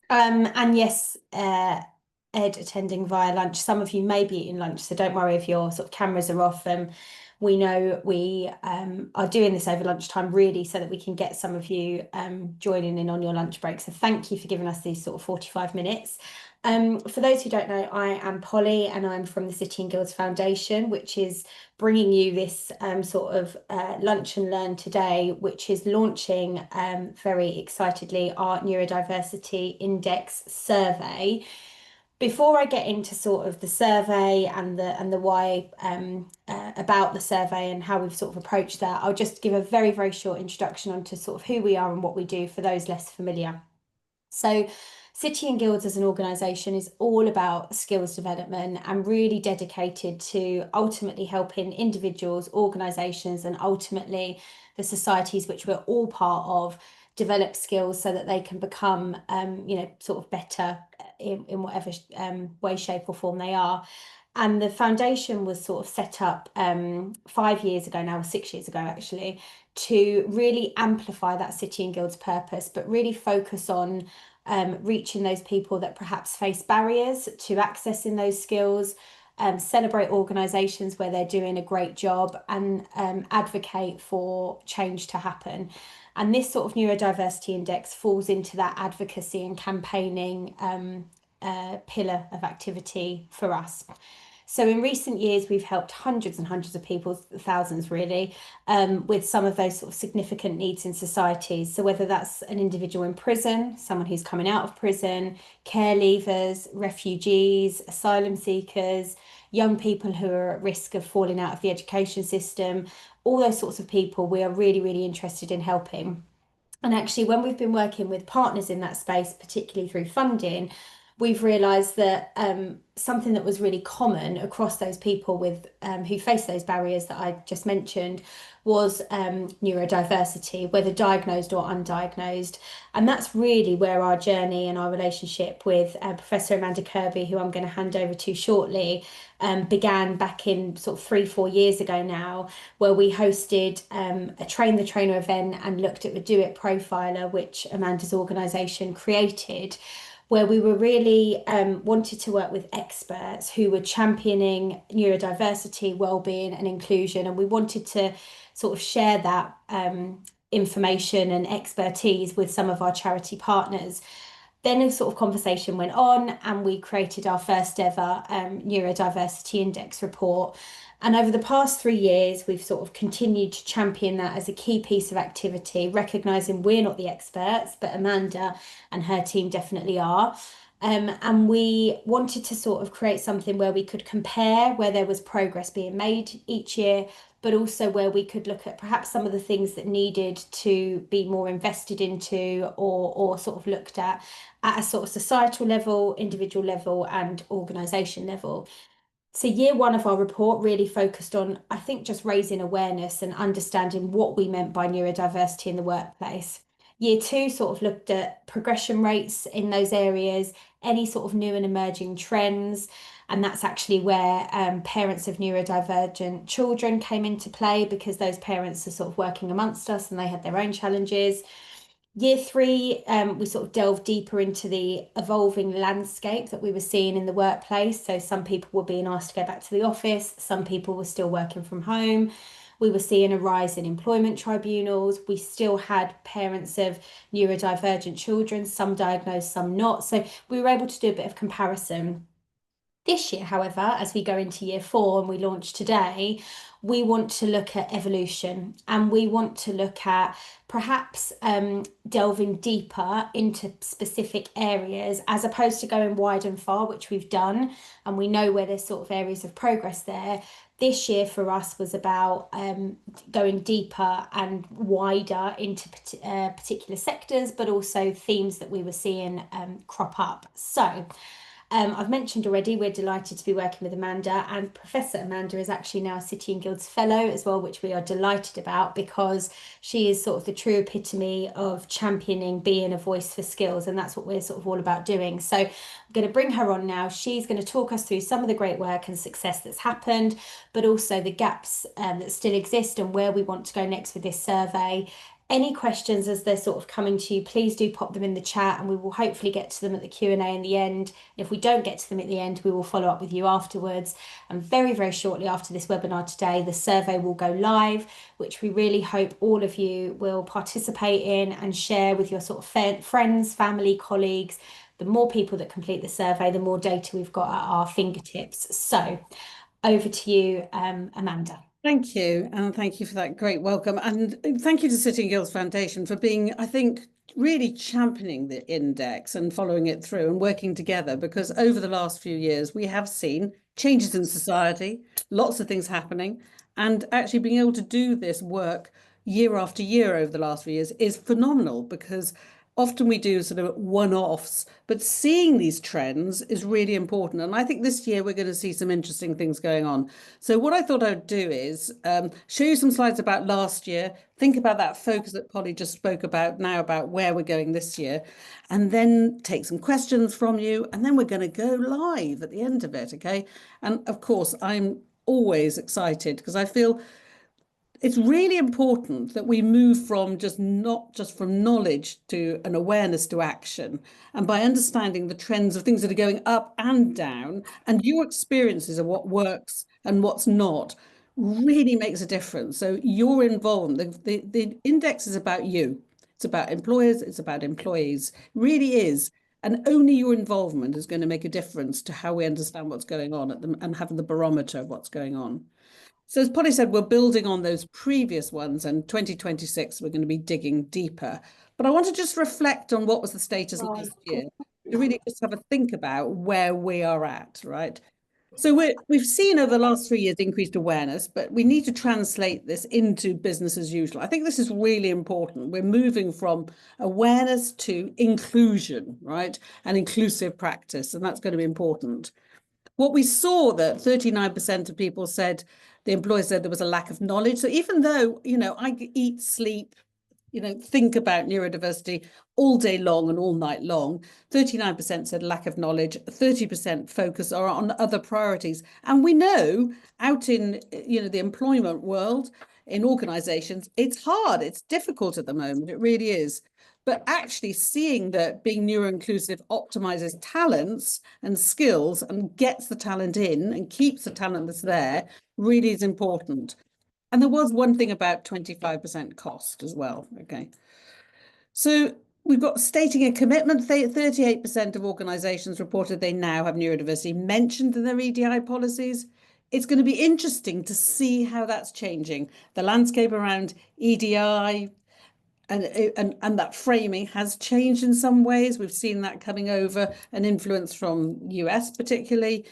And yes, Ed attending via lunch. Some of you may be eating lunch, so don't worry if your sort of cameras are off. We know we are doing this over lunchtime really so that we can get some of you joining in on your lunch break. So thank you for giving us these sort of 45 minutes. For those who don't know, I am Polly and I'm from the City and Guilds Foundation, which is bringing you this sort of lunch and learn today, which is launching very excitedly our Neurodiversity Index survey. Before I get into sort of the survey and the why about the survey and how we've sort of approached that, I'll just give a very, very short introduction onto sort of who we are and what we do for those less familiar. So, City and Guilds as an organisation is all about skills development and really dedicated to ultimately helping individuals, organisations, and ultimately the societies which we're all part of develop skills so that they can become, sort of better in whatever way, shape, or form they are. And the foundation was sort of set up 5 years ago now, or 6 years ago actually, to really amplify that City and Guilds purpose, but really focus on reaching those people that perhaps face barriers to accessing those skills, celebrate organisations where they're doing a great job, and advocate for change to happen. And this sort of neurodiversity index falls into that advocacy and campaigning pillar of activity for us. So in recent years, we've helped hundreds and hundreds of people, thousands really, with some of those sort of significant needs in societies. So whether that's an individual in prison, someone who's coming out of prison, care leavers, refugees, asylum seekers, young people who are at risk of falling out of the education system, all those sorts of people we are really, really interested in helping. And actually, when we've been working with partners in that space, particularly through funding, we've realised that something that was really common across those people with who face those barriers that I just mentioned was neurodiversity, whether diagnosed or undiagnosed. And that's really where our journey and our relationship with Professor Amanda Kirby, who I'm going to hand over to shortly, began back in sort of 3, 4 years ago now, where we hosted a Train the Trainer event and looked at the Do It profiler, which Amanda's organisation created, where we were really wanted to work with experts who were championing neurodiversity, well-being and inclusion. And we wanted to sort of share that information and expertise with some of our charity partners. Then a sort of conversation went on and we created our first ever Neurodiversity Index report. And over the past 3 years, we've sort of continued to champion that as a key piece of activity, recognising we're not the experts, but Amanda and her team definitely are. And we wanted to sort of create something where we could compare where there was progress being made each year, but also where we could look at perhaps some of the things that needed to be more invested into or sort of looked at a sort of societal level, individual level, and organisation level. So year one of our report really focused on, I think, just raising awareness and understanding what we meant by neurodiversity in the workplace. Year two sort of looked at progression rates in those areas, any sort of new and emerging trends. And that's actually where parents of neurodivergent children came into play because those parents are sort of working amongst us and they had their own challenges. Year three, we sort of delved deeper into the evolving landscape that we were seeing in the workplace. So some people were being asked to go back to the office, some people were still working from home. We were seeing a rise in employment tribunals. We still had parents of neurodivergent children, some diagnosed, some not. So we were able to do a bit of comparison. This year, however, as we go into year four and we launch today, we want to look at evolution and we want to look at perhaps delving deeper into specific areas as opposed to going wide and far, which we've done. And we know where there's sort of areas of progress there. This year for us was about going deeper and wider into particular sectors, but also themes that we were seeing crop up. So, I've mentioned already, we're delighted to be working with Amanda, and Professor Amanda is actually now a City and Guilds Fellow as well, which we are delighted about because she is sort of the true epitome of championing being a voice for skills, and that's what we're sort of all about doing. So I'm going to bring her on now. She's going to talk us through some of the great work and success that's happened, but also the gaps that still exist and where we want to go next with this survey. Any questions as they're sort of coming to you, please do pop them in the chat and we will hopefully get to them at the Q&A in the end. If we don't get to them at the end, we will follow up with you afterwards. And very, very shortly after this webinar today, the survey will go live, which we really hope all of you will participate in and share with your sort of friends, family, colleagues. The more people that complete the survey, the more data we've got at our fingertips. So over to you, Amanda. Thank you, and thank you for that great welcome. And thank you to Sitting Girls Foundation for being, I think, really championing the index and following it through and working together, because over the last few years, we have seen changes in society, lots of things happening, and actually being able to do this work year after year over the last few years is phenomenal, because often we do sort of one-offs, but seeing these trends is really important. And I think this year we're going to see some interesting things going on. So what I thought I'd do is show you some slides about last year, think about that focus that Polly just spoke about now about where we're going this year, and then take some questions from you, and then we're going to go live at the end of it, okay? And of course, I'm always excited because I feel it's really important that we move from not just from knowledge to an awareness to action. And by understanding the trends of things that are going up and down, and your experiences of what works and what's not, really makes a difference. So your involvement, the index is about you. It's about employers, it's about employees, it really is. And only your involvement is going to make a difference to how we understand what's going on and having the barometer of what's going on. So as Polly said, we're building on those previous ones, and 2026, we're going to be digging deeper. But I want to just reflect on what was the status last year, to really just have a think about where we are at, right? So we've seen over the last 3 years increased awareness, but we need to translate this into business as usual. I think this is really important. We're moving from awareness to inclusion, right? And inclusive practice, and that's going to be important. What we saw that 39% of people said, the employers said there was a lack of knowledge. So even though, I eat, sleep, think about neurodiversity all day long and all night long, 39% said lack of knowledge, 30% focus are on other priorities. And we know out in, the employment world, in organizations, it's hard, it's difficult at the moment, it really is. But actually seeing that being neuroinclusive optimizes talents and skills and gets the talent in and keeps the talent that's there really is important. And there was one thing about 25% cost as well, okay? So we've got stating a commitment. 38% of organizations reported they now have neurodiversity mentioned in their EDI policies. It's going to be interesting to see how that's changing. The landscape around EDI, and that framing has changed in some ways. We've seen that coming over, an influence from US particularly.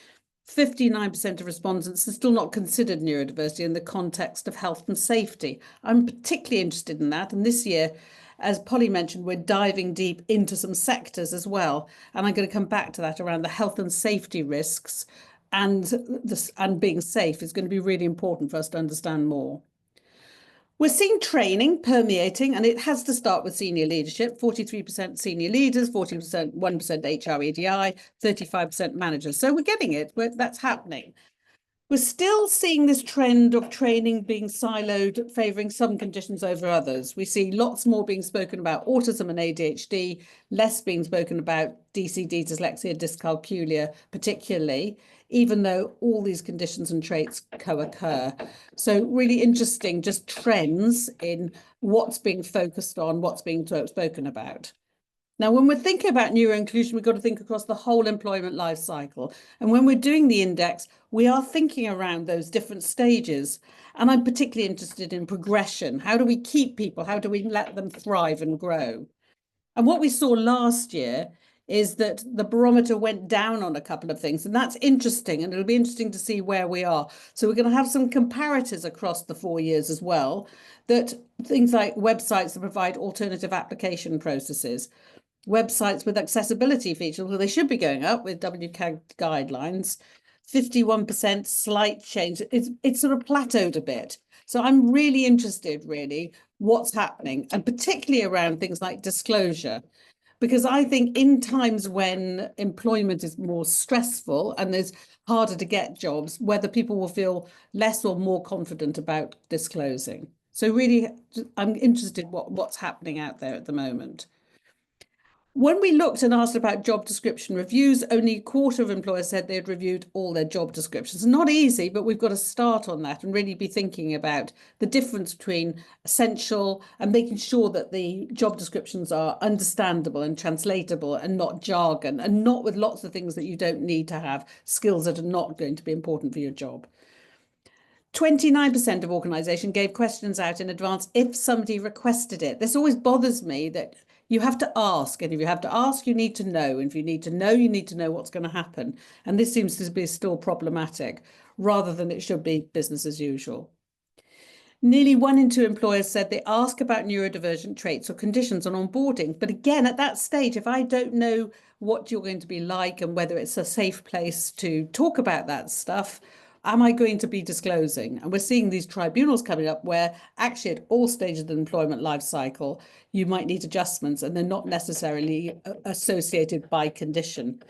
59% of respondents are still not considered neurodiversity in the context of health and safety. I'm particularly interested in that. And this year, as Polly mentioned, we're diving deep into some sectors as well. And I'm going to come back to that around the health and safety risks, and being safe is going to be really important for us to understand more. We're seeing training permeating, and it has to start with senior leadership. 43% senior leaders, 40%, 1% HR EDI, 35% managers. So we're getting it. That's happening. We're still seeing this trend of training being siloed, favouring some conditions over others. We see lots more being spoken about autism and ADHD, less being spoken about DCD, dyslexia, dyscalculia, particularly, even though all these conditions and traits co-occur. So really interesting, just trends in what's being focused on, what's being spoken about. Now, when we're thinking about neuroinclusion, we've got to think across the whole employment life cycle. And when we're doing the index, we are thinking around those different stages. And I'm particularly interested in progression. How do we keep people? How do we let them thrive and grow? And what we saw last year is that the barometer went down on a couple of things. And that's interesting. And it'll be interesting to see where we are. So we're going to have some comparators across the 4 years as well, that things like websites that provide alternative application processes, websites with accessibility features, well, they should be going up with WCAG guidelines. 51% slight change. It's sort of plateaued a bit. So I'm really interested, really, what's happening, and particularly around things like disclosure, because I think in times when employment is more stressful and there's harder to get jobs, whether people will feel less or more confident about disclosing. So really, I'm interested what's happening out there at the moment. When we looked and asked about job description reviews, only a quarter of employers said they had reviewed all their job descriptions. Not easy, but we've got to start on that and really be thinking about the difference between essential and making sure that the job descriptions are understandable and translatable and not jargon and not with lots of things that you don't need to have, skills that are not going to be important for your job. 29% of organisations gave questions out in advance if somebody requested it. This always bothers me that you have to ask, and if you have to ask, you need to know. And if you need to know, you need to know what's going to happen. And this seems to be still problematic, rather than it should be business as usual. Nearly 1 in 2 employers said they ask about neurodivergent traits or conditions on onboarding. But again, at that stage, if I don't know what you're going to be like and whether it's a safe place to talk about that stuff, am I going to be disclosing? And we're seeing these tribunals coming up where actually at all stages of the employment life cycle, you might need adjustments and they're not necessarily associated by condition.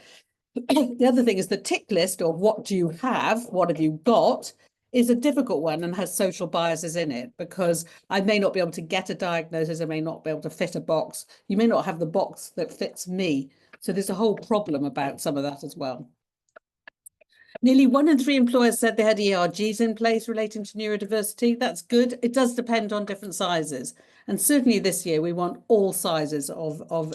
The other thing is the tick list, or what do you have, what have you got, is a difficult one and has social biases in it, because I may not be able to get a diagnosis, I may not be able to fit a box, you may not have the box that fits me. So there's a whole problem about some of that as well. Nearly 1 in 3 employers said they had ERGs in place relating to neurodiversity. That's good. It does depend on different sizes. And certainly this year, we want all sizes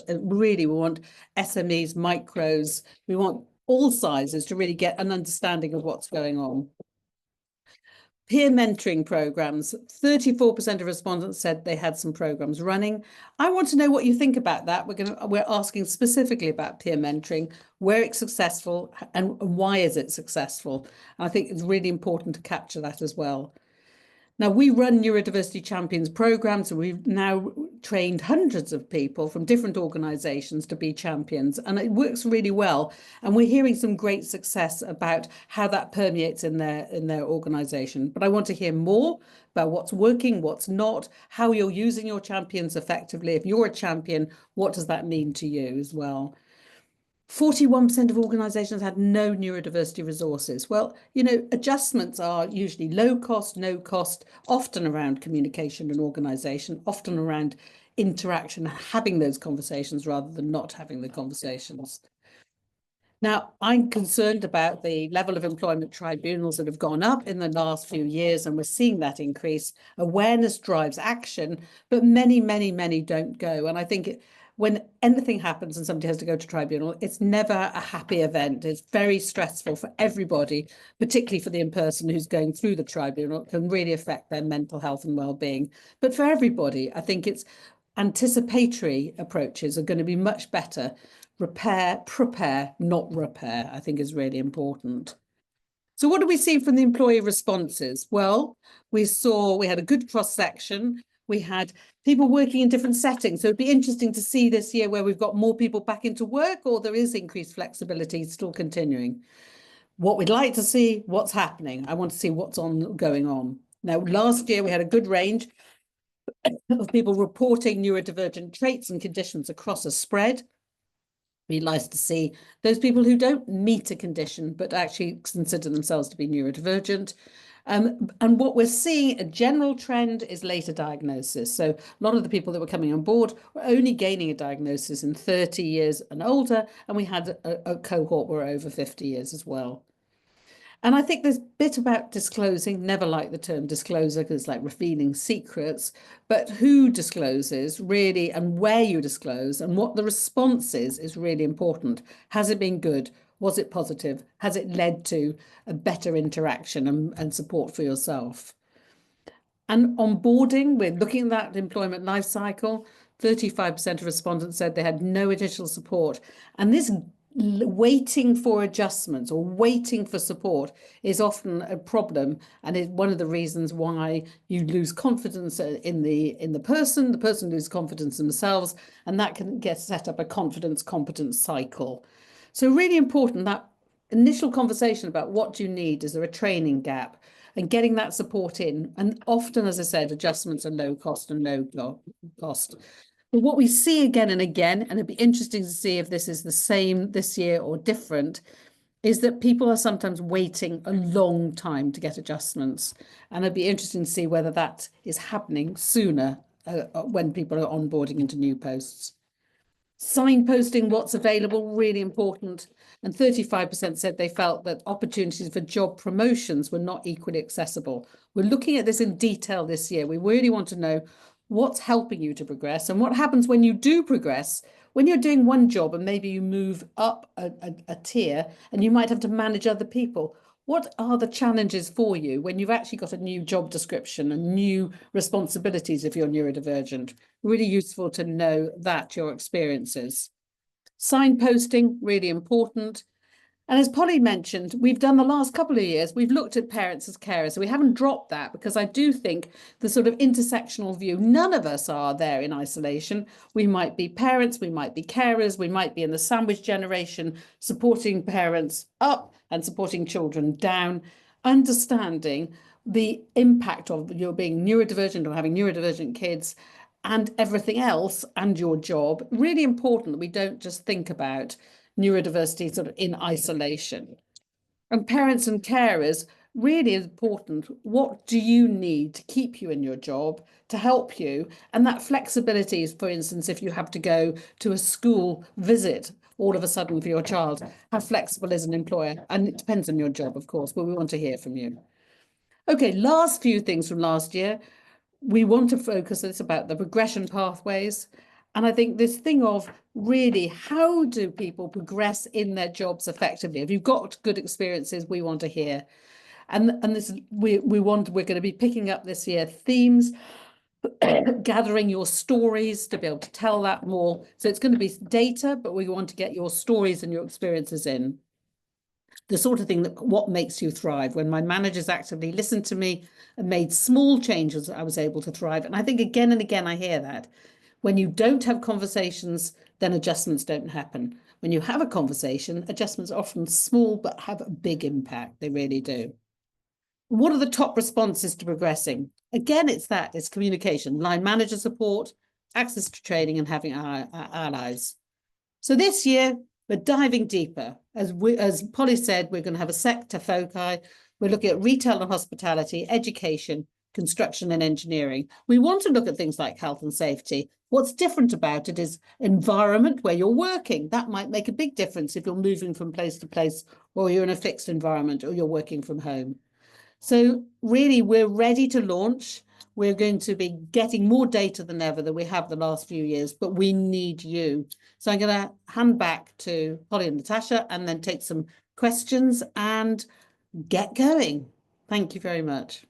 really, we want SMEs, micros, we want all sizes to really get an understanding of what's going on. Peer mentoring programs, 34% of respondents said they had some programs running. I want to know what you think about that. We're asking specifically about peer mentoring, where it's successful and why is it successful. And I think it's really important to capture that as well. Now, we run Neurodiversity Champions programs, and we've now trained hundreds of people from different organisations to be champions, and it works really well. And we're hearing some great success about how that permeates in their organisation. But I want to hear more about what's working, what's not, how you're using your champions effectively. If you're a champion, what does that mean to you as well? 41% of organisations had no neurodiversity resources. Well, you know, adjustments are usually low cost, no cost, often around communication and organisation, often around interaction, having those conversations rather than not having the conversations. Now, I'm concerned about the level of employment tribunals that have gone up in the last few years, and we're seeing that increase. Awareness drives action, but many, many, many don't go. And I think when anything happens and somebody has to go to tribunal, it's never a happy event. It's very stressful for everybody, particularly for the person who's going through the tribunal. It can really affect their mental health and well-being. But for everybody, I think it's anticipatory approaches are going to be much better. Repair, prepare, not repair, I think is really important. So what do we see from the employee responses? Well, we had a good cross-section. We had people working in different settings. So it'd be interesting to see this year where we've got more people back into work, or there is increased flexibility still continuing. What we'd like to see, what's happening. I want to see what's going on. Now, last year we had a good range of people reporting neurodivergent traits and conditions across a spread. Be nice to see those people who don't meet a condition but actually consider themselves to be neurodivergent. And what we're seeing, a general trend, is later diagnosis. So a lot of the people that were coming on board were only gaining a diagnosis in 30 years and older, and we had a cohort were over 50 years as well. And I think there's a bit about disclosing, never like the term disclosure because it's like revealing secrets, but who discloses really and where you disclose and what the response is really important. Has it been good? Was it positive? Has it led to a better interaction and support for yourself? And onboarding, we're looking at that employment life cycle. 35% of respondents said they had no additional support. And this waiting for adjustments or waiting for support is often a problem, and it's one of the reasons why you lose confidence in the person loses confidence in themselves, and that can get set up a confidence competence cycle. So really important, that initial conversation about what do you need, is there a training gap, and getting that support in. And often, as I said, adjustments are low cost and no cost. But what we see again and again, and it'd be interesting to see if this is the same this year or different, is that people are sometimes waiting a long time to get adjustments. And it'd be interesting to see whether that is happening sooner when people are onboarding into new posts. Signposting what's available, really important. And 35% said they felt that opportunities for job promotions were not equally accessible. We're looking at this in detail this year. We really want to know what's helping you to progress and what happens when you do progress. When you're doing one job and maybe you move up a tier and you might have to manage other people, what are the challenges for you when you've actually got a new job description and new responsibilities if you're neurodivergent? Really useful to know that, your experiences. Signposting, really important. And as Polly mentioned, we've done the last couple of years, we've looked at parents as carers. So we haven't dropped that because I do think the sort of intersectional view, none of us are there in isolation. We might be parents, we might be carers, we might be in the sandwich generation, supporting parents up and supporting children down, understanding the impact of your being neurodivergent or having neurodivergent kids and everything else and your job. Really important that we don't just think about neurodiversity sort of in isolation. And parents and carers, really important. What do you need to keep you in your job, to help you? And that flexibility is, for instance, if you have to go to a school visit all of a sudden for your child, how flexible is an employer? And it depends on your job, of course, but we want to hear from you. Okay, last few things from last year. We want to focus this about the progression pathways. And I think this thing of really, how do people progress in their jobs effectively? If you've got good experiences, we want to hear. And this we're going to be picking up this year themes, gathering your stories to be able to tell that more. So it's going to be data, but we want to get your stories and your experiences in. The sort of thing that what makes you thrive. When my managers actively listened to me and made small changes, I was able to thrive. And I think again and again, I hear that. When you don't have conversations, then adjustments don't happen. When you have a conversation, adjustments are often small, but have a big impact. They really do. What are the top responses to progressing? Again, it's communication, line manager support, access to training, and having our allies. So this year, we're diving deeper. As Polly said, we're going to have a sector foci. We're looking at retail and hospitality, education, construction and engineering. We want to look at things like health and safety. What's different about it is environment where you're working. That might make a big difference if you're moving from place to place, or you're in a fixed environment, or you're working from home. So really, we're ready to launch. We're going to be getting more data than ever than we have the last few years, but we need you. So I'm going to hand back to Polly and Natasha and then take some questions and get going. Thank you very much.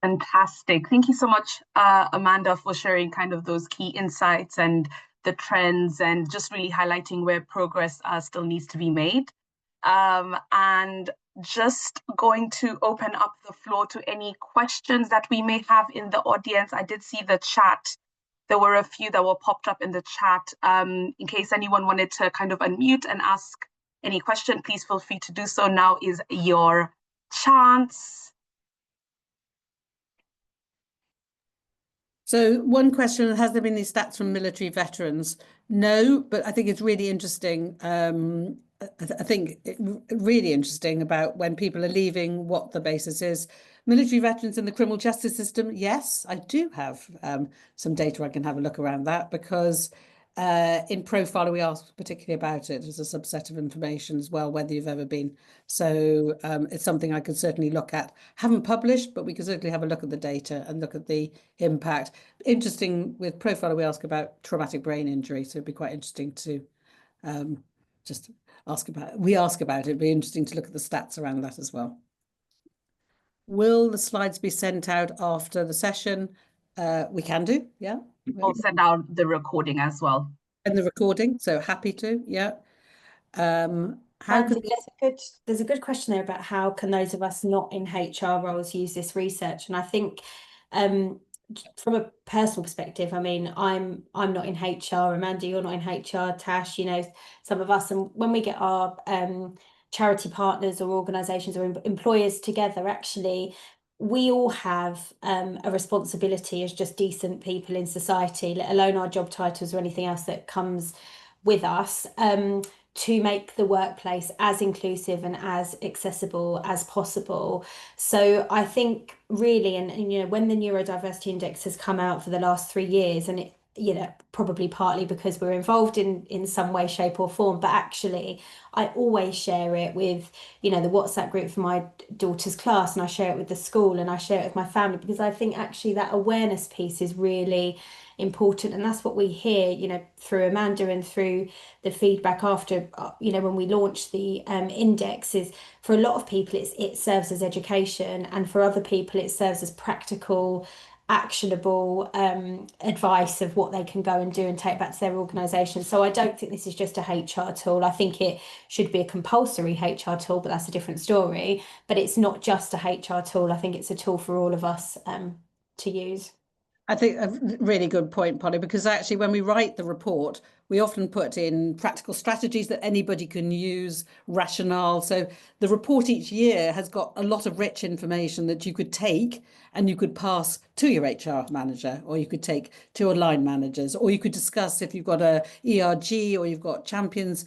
Fantastic. Thank you so much, Amanda, for sharing kind of those key insights and the trends and just really highlighting where progress still needs to be made. And just going to open up the floor to any questions that we may have in the audience. I did see the chat. There were a few that were popped up in the chat. In case anyone wanted to kind of unmute and ask any question, please feel free to do so. Now is your chance. So one question, has there been any stats from military veterans? No, but I think it's really interesting. I think really interesting about when people are leaving, what the basis is. Military veterans in the criminal justice system, yes, I do have some data I can have a look around that, because in Profiler we ask particularly about it as a subset of information as well, whether you've ever been. So it's something I could certainly look at. Haven't published, but we could certainly have a look at the data and look at the impact. Interesting, with Profiler we ask about traumatic brain injury, so it'd be quite interesting to just ask about it. It'd be interesting to look at the stats around that as well. Will the slides be sent out after the session? We can do, yeah. We'll send out the recording as well. And the recording, so happy to, yeah. Andy, there's a good question there about how can those of us not in HR roles use this research, and I think from a personal perspective, I mean, I'm not in HR. Amanda, you're not in HR. Tash, you know, some of us, and when we get our charity partners or organisations or employers together, actually, we all have a responsibility as just decent people in society, let alone our job titles or anything else that comes with us, to make the workplace as inclusive and as accessible as possible. So I think really, and you know, when the Neurodiversity Index has come out for the last 3 years, and it, you know, probably partly because we're involved in some way, shape, or form, but actually I always share it with, you know, the WhatsApp group for my daughter's class, and I share it with the school, and I share it with my family, because I think actually that awareness piece is really important. And that's what we hear, you know, through Amanda and through the feedback after, you know, when we launched the index, is for a lot of people it serves as education, and for other people it serves as practical, actionable advice of what they can go and do and take back to their organisation. So I don't think this is just a HR tool. I think it should be a compulsory HR tool, but that's a different story. But it's not just a HR tool. I think it's a tool for all of us to use. I think a really good point, Polly, because actually when we write the report, we often put in practical strategies that anybody can use, rationale. So the report each year has got a lot of rich information that you could take and you could pass to your HR manager, or you could take to your line managers, or you could discuss if you've got a ERG or you've got champions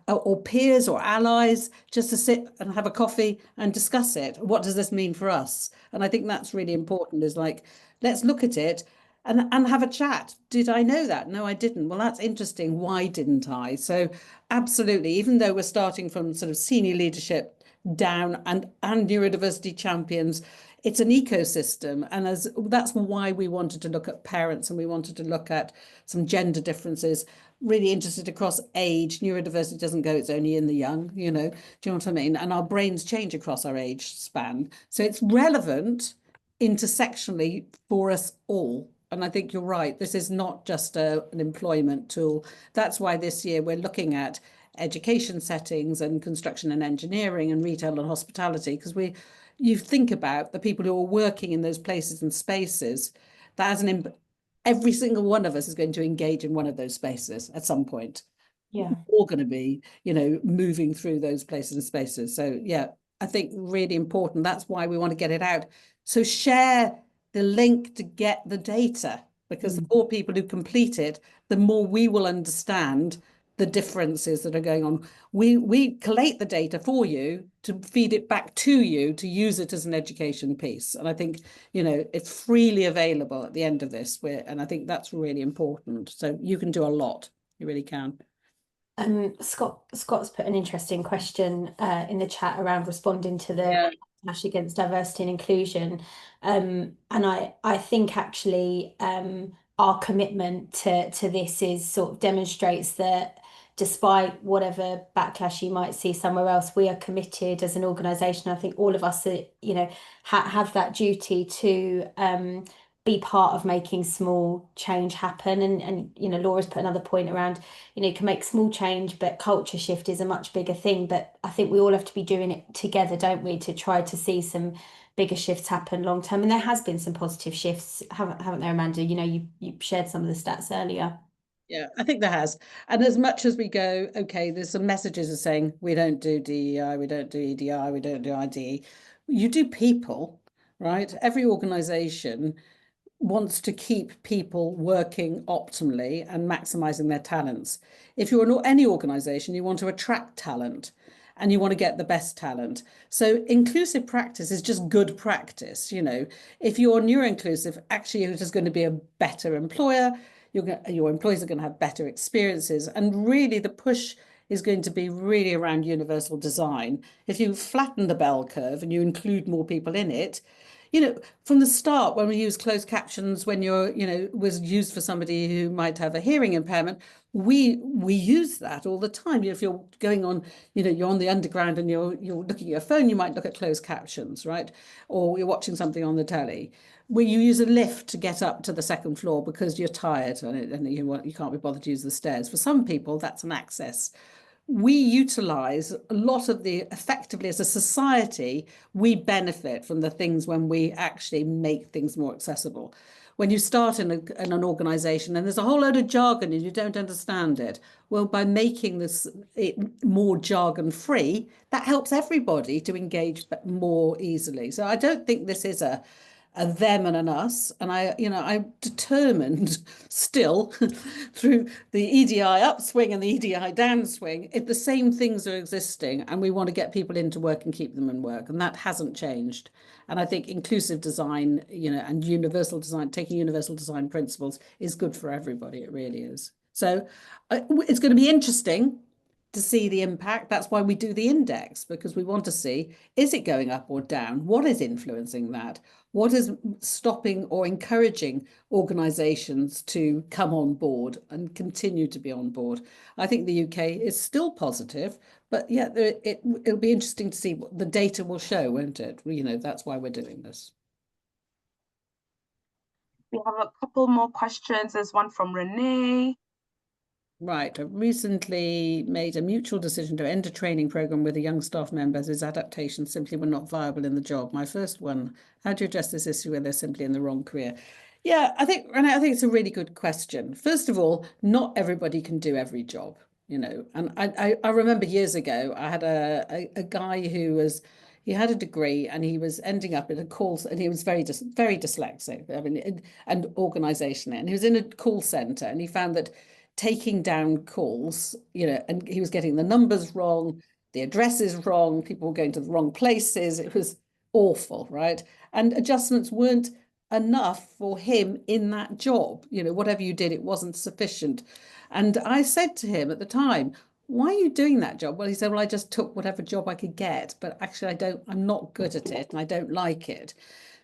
or peers or allies, just to sit and have a coffee and discuss it. What does this mean for us? And I think that's really important, is like, let's look at it and have a chat. Did I know that? No, I didn't. Well, that's interesting. Why didn't I? So absolutely, even though we're starting from sort of senior leadership down and neurodiversity champions, it's an ecosystem. And as that's why we wanted to look at parents, and we wanted to look at some gender differences, really interested across age. Neurodiversity doesn't go, it's only in the young, you know, do you know what I mean? And our brains change across our age span. So it's relevant intersectionally for us all. And I think you're right. This is not just an employment tool. That's why this year we're looking at education settings and construction and engineering and retail and hospitality, because you think about the people who are working in those places and spaces, that has every single one of us is going to engage in one of those spaces at some point. Yeah. We're all going to be, you know, moving through those places and spaces. So yeah, I think really important. That's why we want to get it out. So share the link to get the data, because the more people who complete it, the more we will understand the differences that are going on. We collate the data for you to feed it back to you to use it as an education piece. And I think, you know, it's freely available at the end of this. And I think that's really important. So you can do a lot. You really can. Scott's put an interesting question in the chat around responding to the Backlash Against Diversity and Inclusion. And I think actually our commitment to this is sort of demonstrates that despite whatever backlash you might see somewhere else, we are committed as an organisation. I think all of us, you know, have that duty to be part of making small change happen. And you know, Laura's put another point around, you know, you can make small change, but culture shift is a much bigger thing. But I think we all have to be doing it together, don't we, to try to see some bigger shifts happen long term. And there has been some positive shifts, haven't there, Amanda? You know, you shared some of the stats earlier. Yeah, I think there has. And as much as we go, okay, there's some messages are saying we don't do DEI, we don't do EDI, we don't do ID. You do people, right? Every organization wants to keep people working optimally and maximizing their talents. If you're any organization, you want to attract talent and you want to get the best talent. So inclusive practice is just good practice. You know, if you're neuroinclusive, actually you're just going to be a better employer. Your employees are going to have better experiences. And really the push is going to be really around universal design. If you flatten the bell curve and you include more people in it, you know, from the start, when we use closed captions, when you're, you know, was used for somebody who might have a hearing impairment, we use that all the time. If you're going on, you know, you're on the underground and you're looking at your phone, you might look at closed captions, right? Or you're watching something on the telly, where you use a lift to get up to the second floor because you're tired and you can't be bothered to use the stairs. For some people, that's an access. We utilize a lot of effectively as a society, we benefit from the things when we actually make things more accessible. When you start in an organization and there's a whole load of jargon and you don't understand it, well, by making it more jargon free, that helps everybody to engage more easily. So I don't think this is a a them and an us. And I'm determined still through the EDI upswing and the EDI downswing, if the same things are existing and we want to get people into work and keep them in work. And that hasn't changed. And I think inclusive design, and universal design, taking universal design principles is good for everybody. It really is. So it's going to be interesting to see the impact. That's why we do the index, because we want to see, is it going up or down? What is influencing that? What is stopping or encouraging organisations to come on board and continue to be on board? I think the UK is still positive, but yeah, it'll be interesting to see what the data will show, won't it? That's why we're doing this. We have a couple more questions. There's one from Renee. Right. I recently made a mutual decision to end a training program with a young staff member whose adaptations simply were not viable in the job. My first one, how do you address this issue where they're simply in the wrong career? Yeah, I think it's a really good question. First of all, not everybody can do every job, and I remember years ago, I had a guy he had a degree and he was ending up in a call, and he was very dyslexic, and organizational, and he was in a call center, and he found that taking down calls, and he was getting the numbers wrong, the addresses wrong, people were going to the wrong places. It was awful, right? And adjustments weren't enough for him in that job. Whatever you did, it wasn't sufficient. And I said to him at the time, why are you doing that job? Well, he said, well, I just took whatever job I could get, but actually I'm not good at it and I don't like it.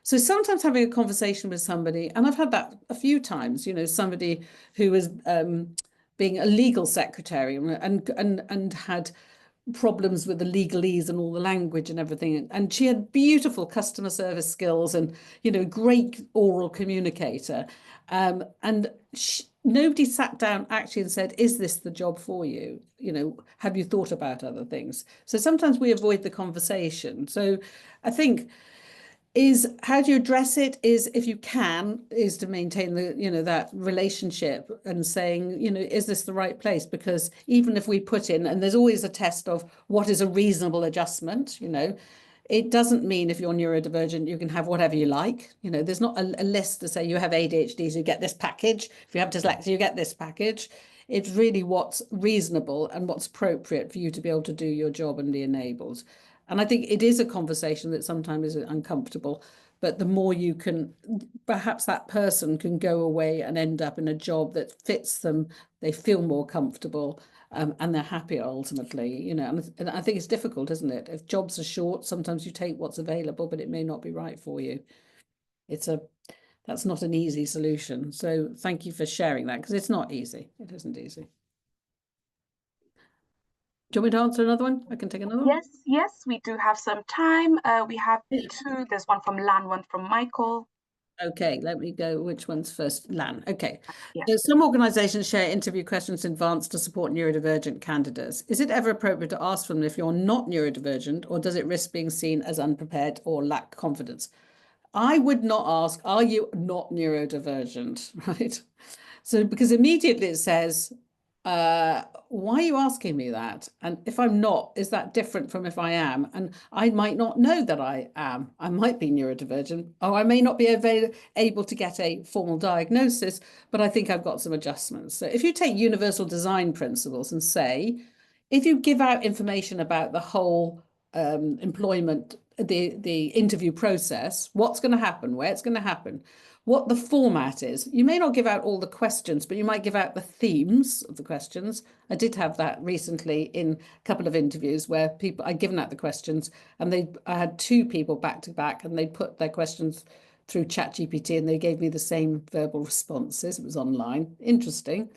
So sometimes having a conversation with somebody, and I've had that a few times, somebody who was being a legal secretary and had problems with the legalese and all the language and everything. And she had beautiful customer service skills and, great oral communicator. And nobody sat down actually and said, is this the job for you? Have you thought about other things? So sometimes we avoid the conversation. So I think how do you address it is, if you can, is to maintain that relationship and saying, is this the right place? Because even if we put in, and there's always a test of what is a reasonable adjustment, it doesn't mean if you're neurodivergent, you can have whatever you like. There's not a list to say you have ADHD, so you get this package. If you have dyslexia, you get this package. It's really what's reasonable and what's appropriate for you to be able to do your job and be enabled. And I think it is a conversation that sometimes is uncomfortable, but the more you can, perhaps that person can go away and end up in a job that fits them, they feel more comfortable, and they're happier ultimately, and I think it's difficult, isn't it? If jobs are short, sometimes you take what's available, but it may not be right for you. That's not an easy solution. So thank you for sharing that, because it's not easy. It isn't easy. Do you want me to answer another one? I can take another one. Yes, we do have some time. We have two. There's one from Lan, one from Michael. Okay, let me go. Which one's first? Lan. Okay. Yes. So some organizations share interview questions in advance to support neurodivergent candidates. Is it ever appropriate to ask them if you're not neurodivergent, or does it risk being seen as unprepared or lack confidence? I would not ask, are you not neurodivergent, right? So because immediately it says, why are you asking me that? And if I'm not, is that different from if I am? And I might not know that I am. I might be neurodivergent, or I may not be able to get a formal diagnosis, but I think I've got some adjustments. So if you take universal design principles and say, if you give out information about the whole employment, the interview process, what's going to happen, where it's going to happen, what the format is. You may not give out all the questions, but you might give out the themes of the questions. I did have that recently in a couple of interviews where I'd given out the questions, and I had two people back to back, and they put their questions through ChatGPT and they gave me the same verbal responses. It was online. Interesting.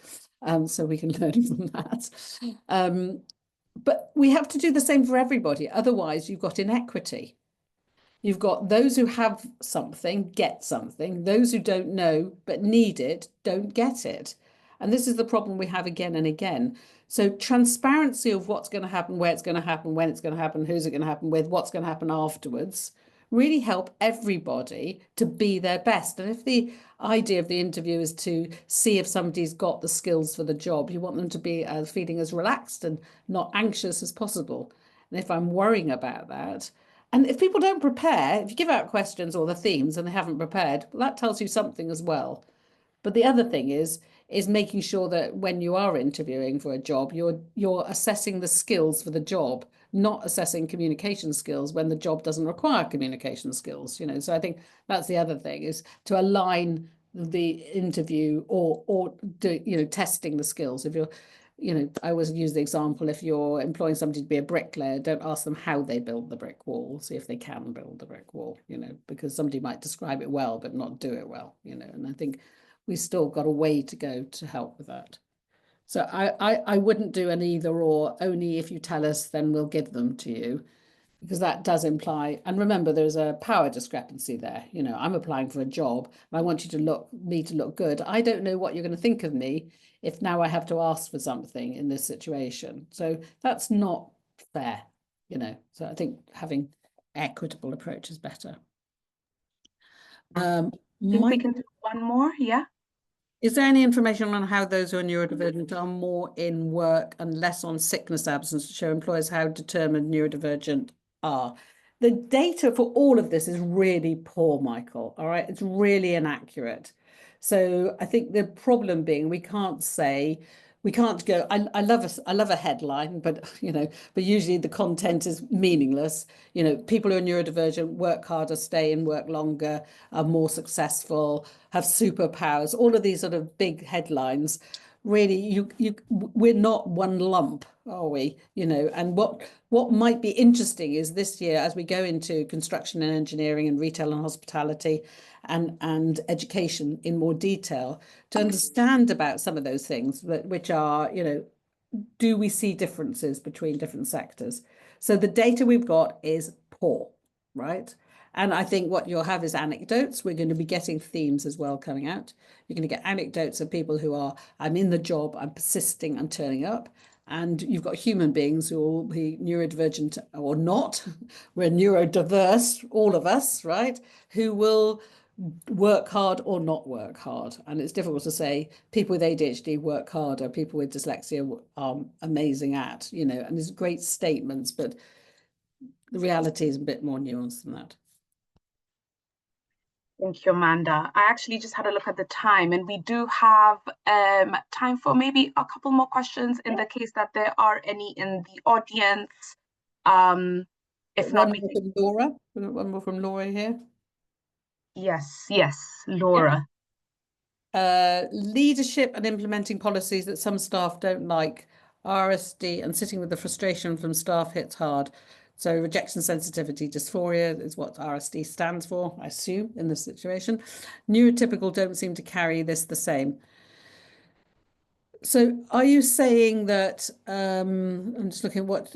So we can learn from that. But we have to do the same for everybody. Otherwise, you've got inequity. You've got those who have something, get something. Those who don't know but need it, don't get it. And this is the problem we have again and again. So transparency of what's going to happen, where it's going to happen, when it's going to happen, who's it going to happen with, what's going to happen afterwards, really help everybody to be their best. And if the idea of the interview is to see if somebody's got the skills for the job, you want them to be feeling as relaxed and not anxious as possible. And if I'm worrying about that, And if people don't prepare, if you give out questions or the themes and they haven't prepared, well, that tells you something as well. But the other thing is making sure that when you are interviewing for a job, you're assessing the skills for the job, not assessing communication skills when the job doesn't require communication skills. So I think that's the other thing, is to align the interview or do, testing the skills. If you're, I always use the example, if you're employing somebody to be a bricklayer, don't ask them how they build the brick wall, see if they can build the brick wall, because somebody might describe it well but not do it well, and I think we've still got a way to go to help with that. So I wouldn't do an either or, only if you tell us, then we'll give them to you, because that does imply, and remember, there's a power discrepancy there. I'm applying for a job and I want you to look good. I don't know what you're going to think of me if now I have to ask for something in this situation. So that's not fair, So I think having equitable approach is better. I think we can do one more, yeah. Is there any information on how those who are neurodivergent are more in work and less on sickness absence to show employers how determined neurodivergent are? The data for all of this is really poor, Michael. All right, it's really inaccurate. So I think the problem being we can't go. I love a headline, but usually the content is meaningless. People who are neurodivergent work harder, stay in work longer, are more successful, have superpowers. All of these sort of big headlines. Really, we're not one lump, are we? And what might be interesting is this year, as we go into construction and engineering and retail and hospitality and education in more detail, to understand about some of those things, which are, do we see differences between different sectors? So the data we've got is poor, right? And I think what you'll have is anecdotes. We're going to be getting themes as well coming out. You're going to get anecdotes of people who are, I'm in the job, I'm persisting, I'm turning up. And you've got human beings who will be neurodivergent or not. We're neurodiverse, all of us, right? Who will work hard or not work hard. And it's difficult to say people with ADHD work harder, people with dyslexia are amazing at, and there's great statements, but the reality is a bit more nuanced than that. Thank you, Amanda. I actually just had a look at the time, and we do have time for maybe a couple more questions in the case that there are any in the audience. If not, one more from Laura. One more from Laura here. Yes, Laura. Leadership and implementing policies that some staff don't like. RSD and sitting with the frustration from staff hits hard. So rejection sensitivity dysphoria is what RSD stands for, I assume, in this situation. Neurotypical don't seem to carry this the same. So are you saying that, I'm just looking at what,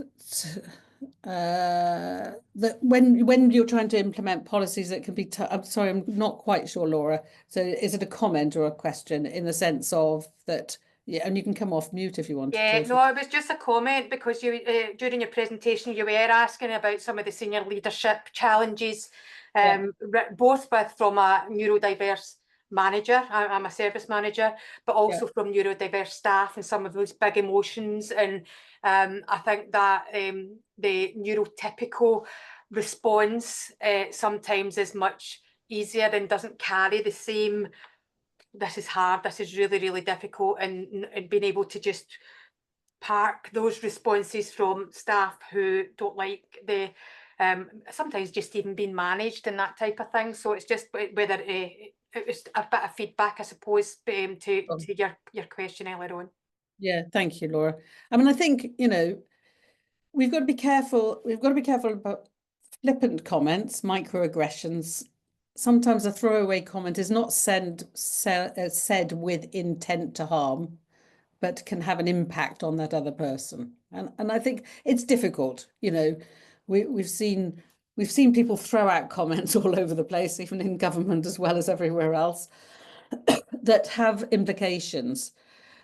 that when you're trying to implement policies that can be, I'm sorry, I'm not quite sure, Laura. So is it a comment or a question in the sense of that? Yeah, and you can come off mute if you want Yeah, to. no, it was just a comment because you during your presentation you were asking about some of the senior leadership challenges, both from a neurodiverse manager, I'm a service manager, but also from neurodiverse staff and some of those big emotions. And I think that the neurotypical response sometimes is much easier and doesn't carry the same, this is hard, this is really, really difficult, and being able to just park those responses from staff who don't like the sometimes just even being managed and that type of thing. So it's just whether it was a bit of feedback, I suppose, to your question earlier on. Yeah, thank you, Laura. I mean, I think, we've got to be careful. We've got to be careful about flippant comments, microaggressions. Sometimes a throwaway comment is not said with intent to harm, but can have an impact on that other person. And I think it's difficult. We've seen people throw out comments all over the place, even in government as well as everywhere else, that have implications.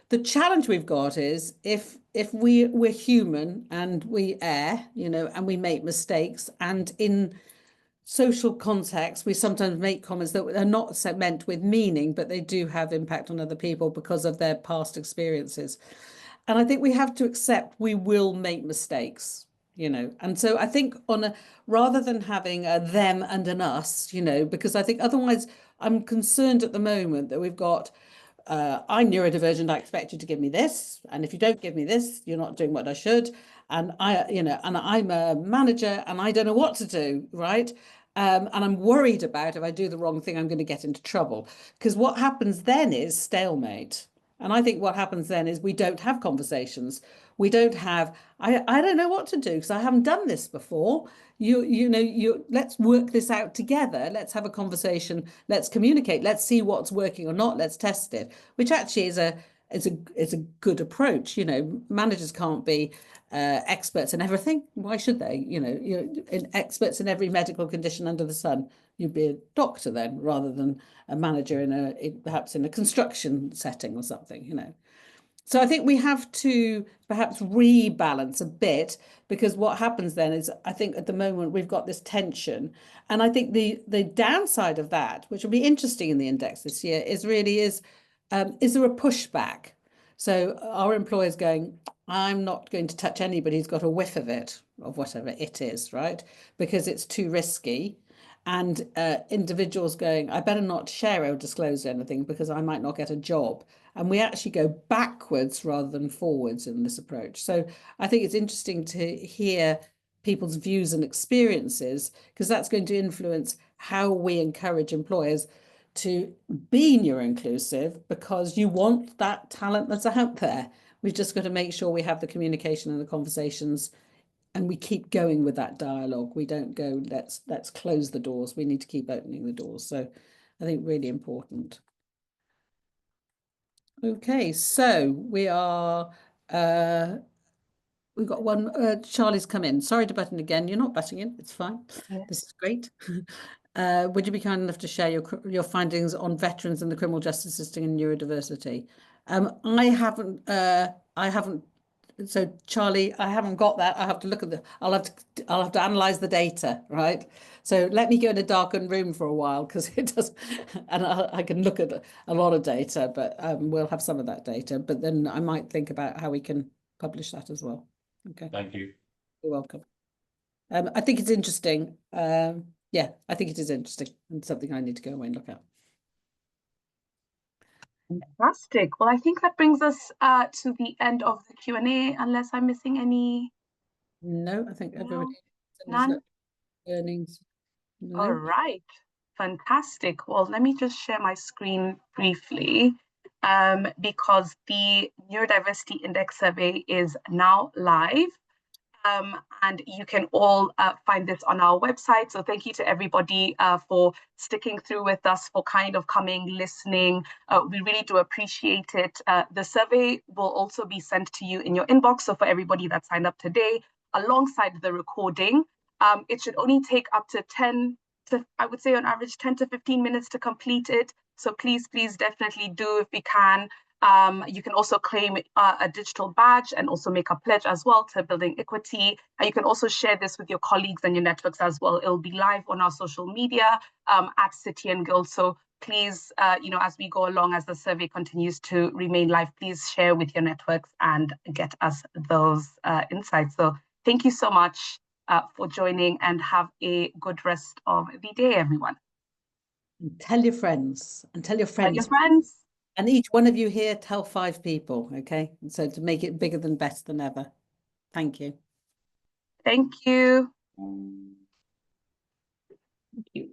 The challenge we've got is if we're human and we err, and we make mistakes, and in social context, we sometimes make comments that are not meant with meaning, but they do have impact on other people because of their past experiences. And I think we have to accept we will make mistakes. you know. And so I think rather than having a them and an us, you know, because I think otherwise I'm concerned at the moment that we've got I'm neurodivergent, I expect you to give me this, and if you don't give me this, you're not doing what I should. And I'm a manager and I don't know what to do, right? And I'm worried about if I do the wrong thing, I'm going to get into trouble. Because what happens then is stalemate. And I think what happens then is we don't have conversations. We don't have, I don't know what to do because I haven't done this before. Let's work this out together. Let's have a conversation. Let's communicate. Let's see what's working or not. Let's test it, which actually is a good approach. You know, managers can't be experts in everything. Why should they? You know, experts in every medical condition under the sun. You'd be a doctor then, rather than a manager perhaps in a construction setting or something. You know. So I think we have to perhaps rebalance a bit, because what happens then is, I think at the moment we've got this tension, and I think the downside of that, which will be interesting in the index this year, is there a pushback? So our employers going, I'm not going to touch anybody who's got a whiff of it, of whatever it is, right? Because it's too risky. And individuals going, I better not share or disclose anything because I might not get a job. And we actually go backwards rather than forwards in this approach. So I think it's interesting to hear people's views and experiences, because that's going to influence how we encourage employers to be neuroinclusive, because you want that talent that's out there. We've just got to make sure we have the communication and the conversations, and we keep going with that dialogue. We don't go, let's close the doors. We need to keep opening the doors. So I think really important. Okay, so we've got one, Charlie's come in. Sorry to butt in again. You're not butting in, it's fine. Yes. This is great. Would you be kind enough to share your findings on veterans in the criminal justice system and neurodiversity? I haven't. So Charlie, I haven't got that. I have to look at I'll have to analyze the data, right? So let me go in a darkened room for a while, because it does, and I can look at a lot of data, but we'll have some of that data. But then I might think about how we can publish that as well. Okay. Thank you. You're welcome. I think it's interesting. Yeah, I think it is interesting, and something I need to go away and look at. Fantastic. Well, I think that brings us to the end of the Q&A, unless I'm missing any. No, I think everybody. None? Earnings. No. All right. Fantastic. Well, let me just share my screen briefly, because the Neurodiversity Index survey is now live. And you can all find this on our website. So thank you to everybody for sticking through with us, for kind of coming, listening. We really do appreciate it. The survey will also be sent to you in your inbox. So for everybody that signed up today, alongside the recording, it should only take up to 10 to, I would say on average, 10 to 15 minutes to complete it. So please definitely do if you can. You can also claim a digital badge and also make a pledge as well to Building Equity. And you can also share this with your colleagues and your networks as well. It'll be live on our social media at City and Guild. So please, as we go along, as the survey continues to remain live, please share with your networks and get us those insights. So thank you so much for joining, and have a good rest of the day, everyone. And tell your friends, and tell your friends. Tell your friends. And each one of you here, tell 5 people, okay? So to make it bigger than best than ever. Thank you. Thank you. Thank you.